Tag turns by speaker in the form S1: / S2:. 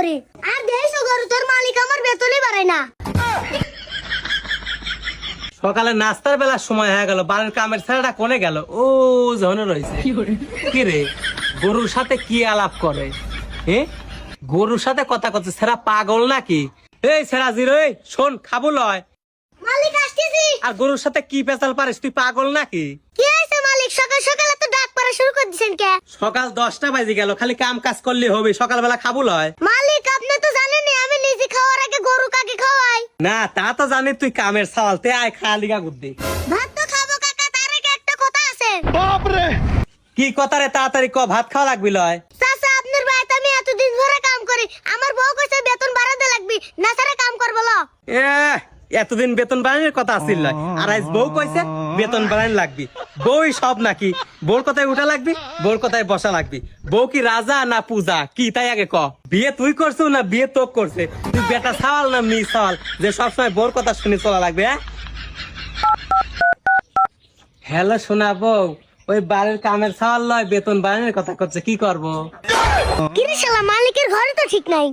S1: করি আর দেড়শো গরু তোর মালিক আমার বেতনই বাড়ায় না।
S2: সকালে নাস্তার বেলার সময় হয়ে গেল, বাড়ির কামের ছেলেটা কোনে গেল? ও জনে রয়েছে। কি রে, গরুর সাথে কি আলাপ করে? গরুর সাথে কথা করছে, সেরা পাগল নাকি? এই সেরা জিরো, শোন, খাবো লয়।
S1: মালিক আসতেছি।
S2: আর গরুর সাথে কি পেঁচাল পারিস, তুই পাগল নাকি?
S1: কি হয়েছে মালিক, সকাল সকালে তো ডাক পাড়া শুরু করে দিচ্ছেন কে?
S2: সকাল 10টা বাজে গেল, খালি কাম কাজ করলে হবে? সকালবেলা খাবো লয়?
S1: মালিক আপনি তো জানেনই আমি নিজে খাওয়ার আগে গরু কাকে খাওয়াই।
S2: না তা তো জানি, তুই কামের সাওয়াল, তে আয় খা লিগা গুদ্দি।
S1: ভাত তো খাবো কাকা, তার আগে একটা কথা আছে।
S2: কি কথা রে, তাড়াতাড়ি ক, ভাত খাওয়া লাগবি লয়।
S1: চাচা আপনার বাড়িতে আমি এতদিন ধরে কাম করি, আমার বউ কইছে বেতন বাড়াতে লাগবি, না ছাড়া কাম করবো না।
S2: এতদিন বেতন বাড়ানোর কথা আসছিল লয়, আর আজ বউ কইছে বেতন বাড়ানো লাগবি। বউই সব নাকি? বউর কথায় উঠা লাগবি, বউর কথায় বসা লাগবি। বউ কি রাজা না পূজা, কি তাই আগে ক। বিয়ে তুই করছো না বিয়ে তোক করছে? তুই বেটা সাওয়াল না মি সাওয়াল যে সবসময় বউর কথা শুনে চলা লাগবে? হ্যালো শোনা বউ, ওই বাড়ির কামের সাওয়াল লয় বেতন বাড়ানোর কথা করছে, কি করবো?
S1: কিরে শালা, মালিকের ঘরে তো ঠিক নাই।